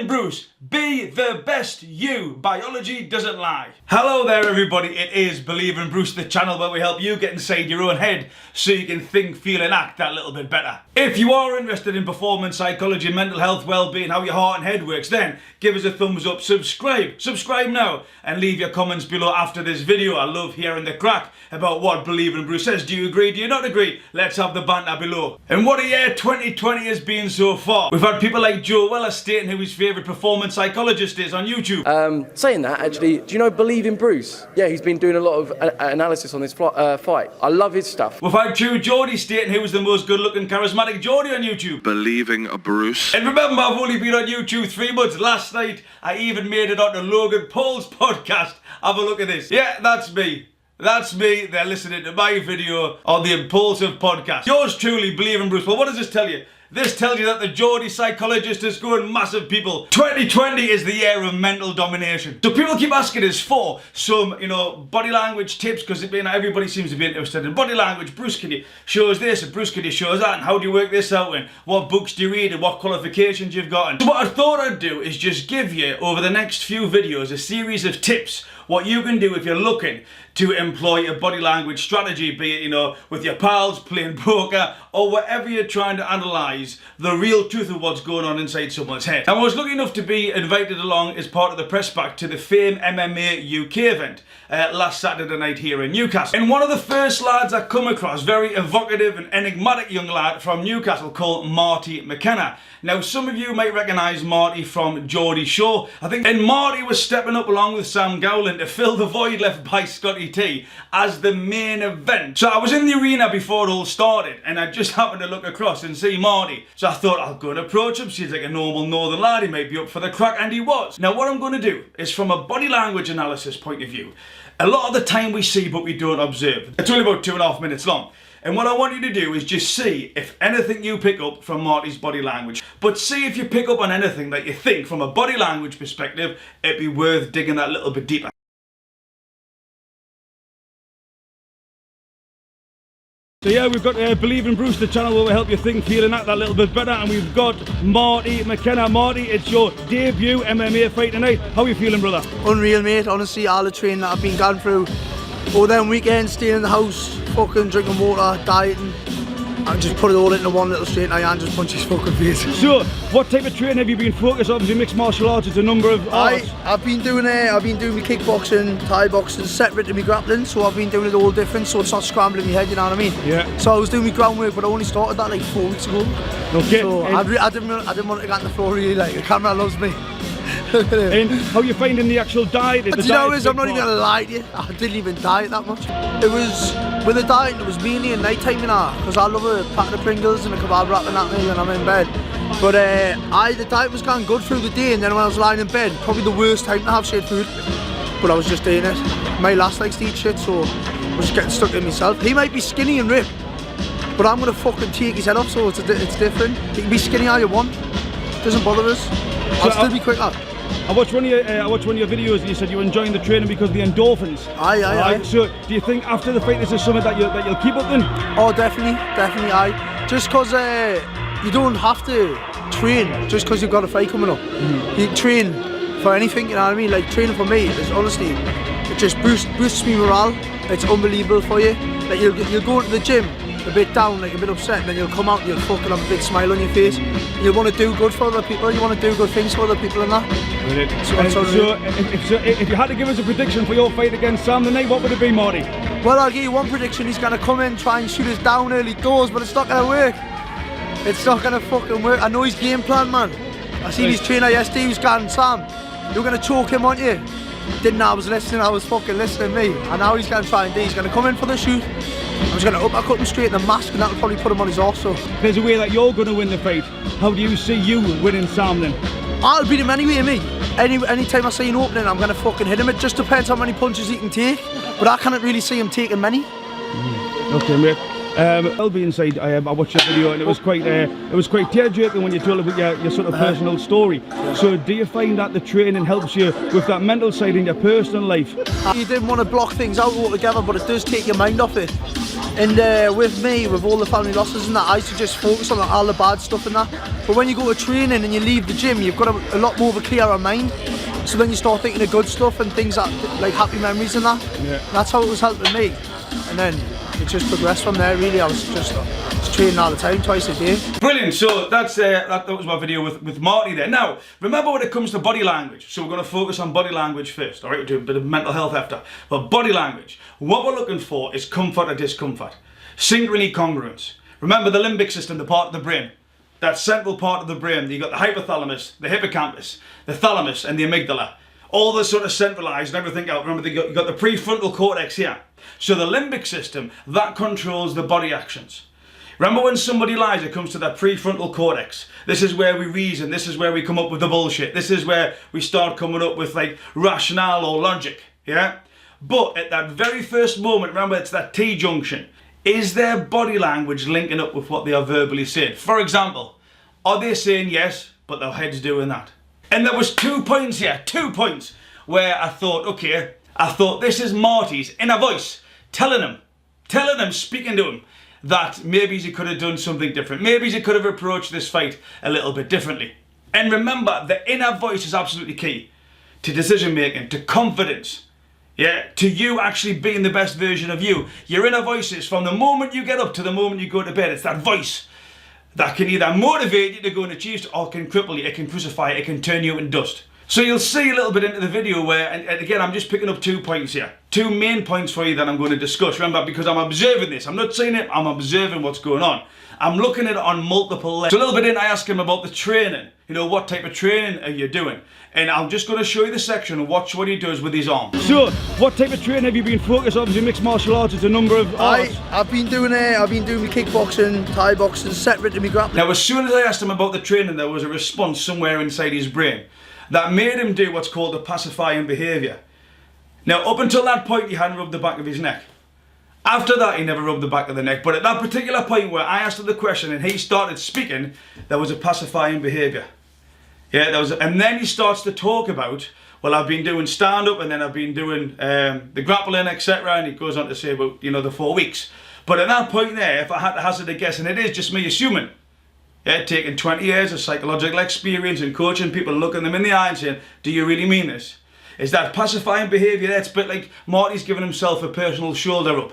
in Bruce. Be the best you. Biology doesn't lie. Hello there everybody, it is Believe in Bruce, the channel where we help you get inside your own head so you can think, feel and act that little bit better. If you are interested in performance psychology, mental health, well-being, how your heart and head works, then give us a thumbs up, subscribe now and leave your comments below after this video. I love hearing the crack about what Believe in Bruce says. Do you agree? Do you not agree? Let's have the banter below. And what a year 2020 has been so far. We've had people like Joe Weller stating who his favourite performance psychologist is on YouTube. Saying that, actually, do you know Believe in Bruce? Yeah, he's been doing a lot of analysis on this fight. I love his stuff. We've had True Geordie stating who was the most good-looking, charismatic Geordie on YouTube. Believing a Bruce. And remember, I've only been on YouTube 3 months. Last night, I even made it onto Logan Paul's podcast. Have a look at this. Yeah, that's me. That's me. They're listening to my video on the Impulsive podcast. Yours truly, Believe in Bruce. Well, what does this tell you? This tells you that the Geordie psychologist is going massive, people. 2020 is the year of mental domination. So people keep asking us for some, body language tips, because everybody seems to be interested in body language. Bruce, can you show us this? And Bruce, can you show us that? And how do you work this out? And what books do you read? And what qualifications you've got? So what I thought I'd do is just give you, over the next few videos, a series of tips what you can do if you're looking to employ a body language strategy, be it, with your pals, playing poker, or whatever you're trying to analyse the real truth of what's going on inside someone's head. And I was lucky enough to be invited along as part of the press pack to the Fame MMA UK event last Saturday night here in Newcastle. And one of the first lads I come across, very evocative and enigmatic young lad from Newcastle called Marty McKenna. Now, some of you might recognise Marty from Geordie's show, I think, and Marty was stepping up along with Sam Gowland to fill the void left by Scotty T as the main event. So I was in the arena before it all started, and I just happened to look across and see Marty. So I thought, I'll go and approach him. Seems like a normal northern lad, he might be up for the crack, and he was. Now what I'm going to do is, from a body language analysis point of view, a lot of the time we see but we don't observe. It's only about 2.5 minutes long. And what I want you to do is just see if anything you pick up from Marty's body language. But see if you pick up on anything that you think from a body language perspective, it'd be worth digging that little bit deeper. So yeah, we've got Believe in Bruce, the channel where we help you think, feel and act that little bit better. And we've got Marty McKenna. Marty, it's your debut MMA fight tonight. How are you feeling, brother? Unreal, mate. Honestly, all the training that I've been going through all them weekends, staying in the house, fucking drinking water, dieting, and just put it all into one little straight iron, just punch his fucking face. So, what type of training have you been focused on? Obviously mixed martial arts, it's a number of arts. I've been doing my kickboxing, Thai boxing, separate to my grappling, so I've been doing it all different, so it's not scrambling my head, you know what I mean? Yeah. So I was doing my groundwork, but I only started that like 4 weeks ago. Okay. So I didn't want to get on the floor really, like the camera loves me. And how are you finding the actual diet? Do you know what it is? I'm not even gonna lie to you, I didn't even diet that much. It was, with the diet, it was mainly at night time, because I love a packet of Pringles and a kebab wrap and that when I'm in bed. But the diet was going good through the day, and then when I was lying in bed, probably the worst time to have shit food. But I was just doing it. My last likes to eat shit, so I was just getting stuck in myself. He might be skinny and ripped, but I'm gonna fucking take his head off, so it's different. You can be skinny all you want, it doesn't bother us. I'll still be quick up. I watched one of your videos and you said you were enjoying the training because of the endorphins. Aye. So do you think after the fight this is something that you'll keep up then? Oh, definitely, aye. Just because you don't have to train just because you've got a fight coming up. You can train for anything, you know what I mean? Like training for me is honestly, it just boosts me morale. It's unbelievable for you. Like you'll go into the gym a bit down, like a bit upset, and then you'll come out and you'll fucking have a big smile on your face. You'll want to do good for other people, you want to do good things for other people and that. So if you had to give us a prediction for your fight against Sam tonight, what would it be, Marty? Well, I'll give you one prediction. He's going to come in, try and shoot us down early doors, but it's not going to work. It's not going to fucking work. I know his game plan, man. I seen his trainer yesterday, he was going, Sam, you're going to choke him, aren't you? Didn't know I was listening, I was fucking listening to me. And now he's going to try and do, he's going to come in for the shoot. I'm just going to uppercut him straight in the mask, and that'll probably put him on his arse. So there's a way that you're going to win the fight. How do you see you winning Sam then? I'll beat him anyway, me. Anytime I see an opening, I'm going to fucking hit him. It just depends how many punches he can take, but I can't really see him taking many. Okay, mate. I'll be inside. I watched your video and it was quite tear-jerking when you told about your sort of personal story. So do you find that the training helps you with that mental side in your personal life? You didn't want to block things out altogether, but it does take your mind off it. And with me, with all the family losses and that, I used to just focus on all the bad stuff and that. But when you go to training and you leave the gym, you've got a lot more of a clearer mind. So then you start thinking of good stuff and things that, like happy memories and that. Yeah. And that's how it was helping me. And then it just progressed from there, really. I was just training all the time, twice a day. Brilliant. So that was my video with Marty there. Now, remember when it comes to body language, so we're going to focus on body language first, all right? Do a bit of mental health after. But body language, what we're looking for is comfort or discomfort. Synchrony, congruence. Remember the limbic system, the part of the brain. That central part of the brain. You've got the hypothalamus, the hippocampus, the thalamus and the amygdala. All this sort of centralised and everything else. Remember, you've got the prefrontal cortex here. So the limbic system, that controls the body actions. Remember when somebody lies, it comes to that prefrontal cortex. This is where we reason, this is where we come up with the bullshit. This is where we start coming up with like rationale or logic, yeah? But at that very first moment, remember it's that T-junction. Is their body language linking up with what they are verbally saying? For example, are they saying yes, but their head's doing that? And there was 2 points here, 2 points, where I thought, okay, this is Marty's inner voice telling him, speaking to him, that maybe he could have done something different. Maybe he could have approached this fight a little bit differently. And remember, the inner voice is absolutely key to decision making, to confidence, yeah, to you actually being the best version of you. Your inner voice is from the moment you get up to the moment you go to bed. It's that voice that can either motivate you to go and achieve or can cripple you, it can crucify you, it can turn you into dust. So you'll see a little bit into the video where, and again, I'm just picking up 2 points here. 2 main points for you that I'm going to discuss. Remember, because I'm observing this. I'm not saying it, I'm observing what's going on. I'm looking at it on multiple levels. So a little bit in, I ask him about the training. You know, what type of training are you doing? And I'm just going to show you the section and watch what he does with his arms. So, what type of training have you been focused on? Obviously, mixed martial arts, it's a number of arts. I've been doing kickboxing, Thai boxing, separate to me grappling. Now, as soon as I asked him about the training, there was a response somewhere inside his brain that made him do what's called the pacifying behaviour. Now, up until that point, he hadn't rubbed the back of his neck. After that, he never rubbed the back of the neck. But at that particular point where I asked him the question and he started speaking, there was a pacifying behaviour. Yeah, and then he starts to talk about, well, I've been doing stand-up and then I've been doing the grappling, etc. And he goes on to say about, you know, the 4 weeks. But at that point there, if I had to hazard a guess, and it is just me assuming, yeah, taking 20 years of psychological experience and coaching people, looking them in the eye and saying, do you really mean this? Is that pacifying behaviour there? It's a bit like Marty's giving himself a personal shoulder up.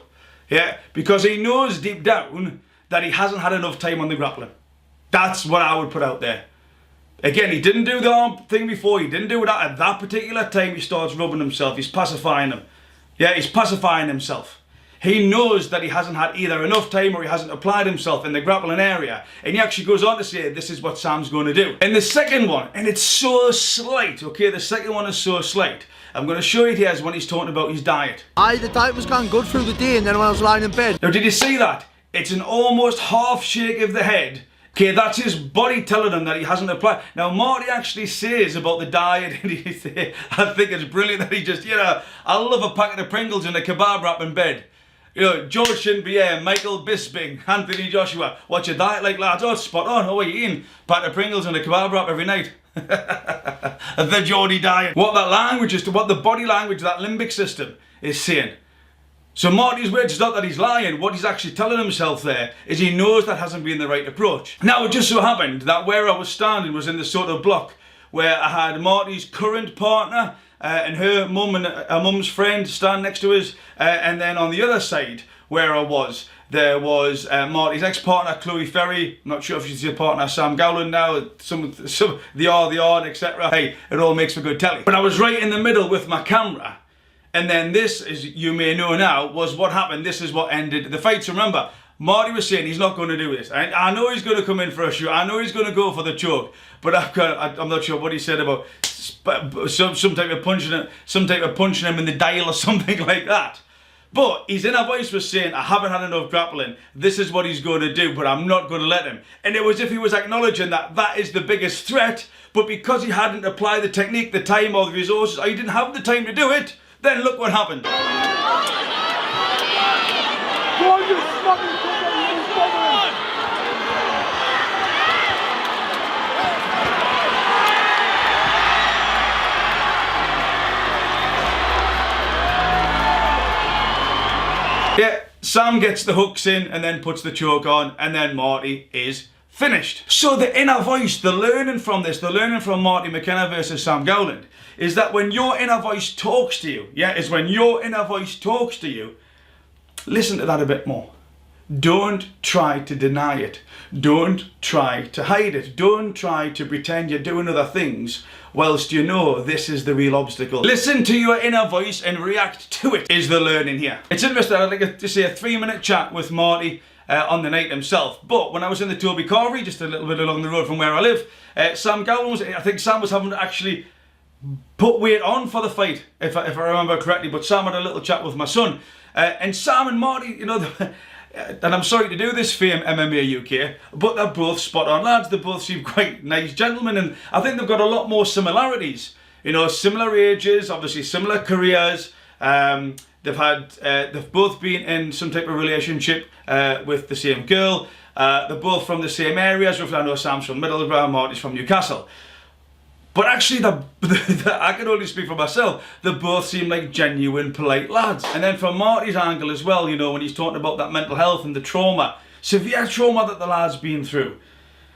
Yeah, because he knows deep down that he hasn't had enough time on the grappling. That's what I would put out there. Again, he didn't do the arm thing before, he didn't do that. At that particular time, he starts rubbing himself, he's pacifying him. Yeah, he's pacifying himself. He knows that he hasn't had either enough time or he hasn't applied himself in the grappling area. And he actually goes on to say, this is what Sam's going to do. And the second one, and it's so slight, okay, the second one is so slight. I'm going to show you here when he's talking about his diet. The diet was going good through the day, and then when I was lying in bed. Now, did you see that? It's an almost half shake of the head. Okay, that's his body telling him that he hasn't applied. Now, Marty actually says about the diet, and I think it's brilliant that he just, you know, I love a packet of Pringles and a kebab wrap in bed. You know, George shouldn't be here, Michael Bisping, Anthony Joshua. What's your diet like, lads? Oh, spot on. Oh, what are you eating? Packet of Pringles and a kebab wrap every night. The Geordie diet. What that language is, to what the body language, that limbic system is saying. So Marty's words is not that he's lying. What he's actually telling himself there is he knows that hasn't been the right approach. Now, it just so happened that where I was standing was in the sort of block where I had Marty's current partner and her mum and her mum's friend stand next to us, and then on the other side where I was, there was Marty's ex-partner Chloe Ferry. I'm not sure if she's your partner Sam Gowland now. Some they are, etc. Hey, it all makes for good telly. But I was right in the middle with my camera, and then this, as you may know now, was what happened. This is what ended the fight. So remember, Marty was saying he's not going to do this. I know he's going to come in for a shoot. I know he's going to go for the choke. But I'm not sure what he said about some type of punching him in the dial or something like that. But his inner voice was saying, I haven't had enough grappling. This is what he's going to do, but I'm not going to let him. And it was as if he was acknowledging that that is the biggest threat. But because he hadn't applied the technique, the time, or the resources, or he didn't have the time to do it, then look what happened. Yeah, Sam gets the hooks in and then puts the choke on, and then Marty is finished. So the inner voice, the learning from this, the learning from Marty McKenna versus Sam Gowland, is that when your inner voice talks to you, is when your inner voice talks to you, listen to that a bit more. Don't try to deny it. Don't try to hide it. Don't try to pretend you're doing other things whilst you know this is the real obstacle. Listen to your inner voice and react to it is the learning here. It's interesting, I'd like to say a 3-minute chat with Marty on the night himself. But when I was in the Toby Carvery, just a little bit along the road from where I live, Sam Gowland I think Sam was having to actually put weight on for the fight, if I remember correctly. But Sam had a little chat with my son. And Sam and Marty, you know, and I'm sorry to do this, Fame MMA UK, but they're both spot on lads. They both seem quite nice gentlemen, and I think they've got a lot more similarities. You know, similar ages, obviously similar careers. They've both been in some type of relationship with the same girl. They're both from the same areas. I know Sam's from Middlesbrough, Marty's from Newcastle. But actually, I can only speak for myself, they both seem like genuine, polite lads. And then from Marty's angle as well, you know, when he's talking about that mental health and the trauma, severe trauma that the lad's been through.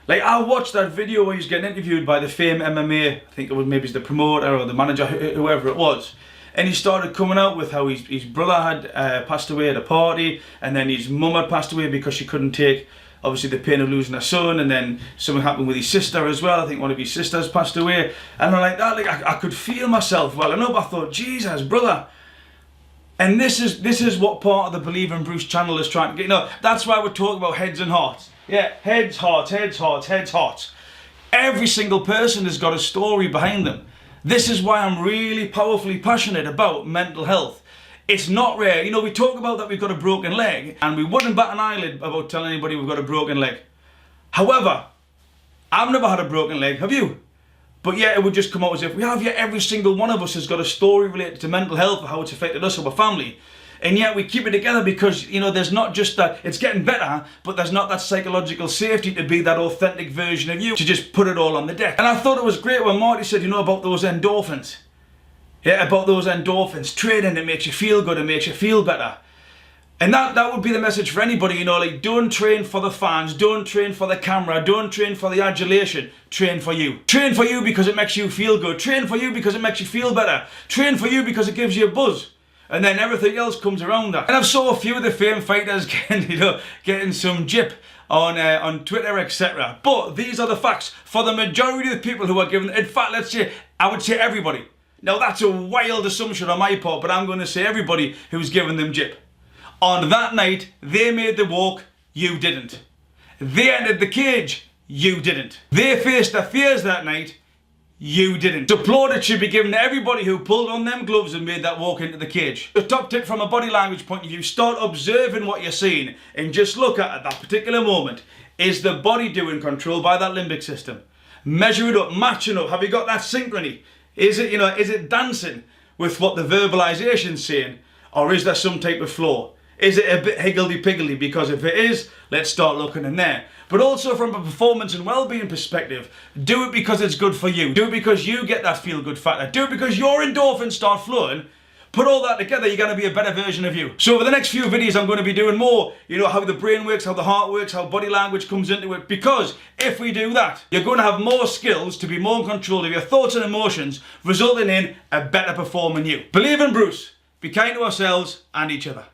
Like, I watched that video where he's getting interviewed by the Fame MMA, I think it was maybe the promoter or the manager, whoever it was. And he started coming out with how his brother had passed away at a party, and then his mum had passed away because she couldn't take, obviously, the pain of losing her son, and then something happened with his sister as well. I think one of his sisters passed away. And I'm like that, like I could feel myself well enough. I thought, Jesus, brother. And this is what part of the Believe in Bruce channel is trying to get. You know, that's why we're talking about heads and hearts. Yeah, heads, hearts, heads, hearts, heads, hearts. Every single person has got a story behind them. This is why I'm really powerfully passionate about mental health. It's not rare. You know, we talk about that we've got a broken leg, and we wouldn't bat an eyelid about telling anybody we've got a broken leg. However, I've never had a broken leg, have you? But yeah, it would just come out as if we have. Yet every single one of us has got a story related to mental health, or how it's affected us or our family. And yet we keep it together because, you know, there's not just that, it's getting better, but there's not that psychological safety to be that authentic version of you, to just put it all on the deck. And I thought it was great when Marty said, you know, about those endorphins. Yeah, about those endorphins. Training, it makes you feel good, it makes you feel better. And that would be the message for anybody, you know, like, don't train for the fans, don't train for the camera, don't train for the adulation, train for you. Train for you because it makes you feel good, train for you because it makes you feel better, train for you because it gives you a buzz. And then everything else comes around that. And I've saw a few of the Fame fighters getting some jip on Twitter, etc. But these are the facts for the majority of the people who are given, in fact, let's say, I would say everybody. Now that's a wild assumption on my part, but I'm going to say everybody who's given them jip. On that night, they made the walk, you didn't. They entered the cage, you didn't. They faced their fears that night, you didn't. So plaudits should be given to everybody who pulled on them gloves and made that walk into the cage. The top tip from a body language point of view, start observing what you're seeing and just look at that particular moment. Is the body doing control by that limbic system? Measure it up, matching up. Have you got that synchrony? Is it, you know, is it dancing with what the verbalization's saying? Or is there some type of flaw? Is it a bit higgledy-piggledy? Because if it is, let's start looking in there. But also from a performance and well-being perspective, do it because it's good for you. Do it because you get that feel-good factor. Do it because your endorphins start flowing. Put all that together, you're going to be a better version of you. So over the next few videos, I'm going to be doing more, you know, how the brain works, how the heart works, how body language comes into it. Because if we do that, you're going to have more skills to be more in control of your thoughts and emotions, resulting in a better performing you. Believe in Bruce. Be kind to ourselves and each other.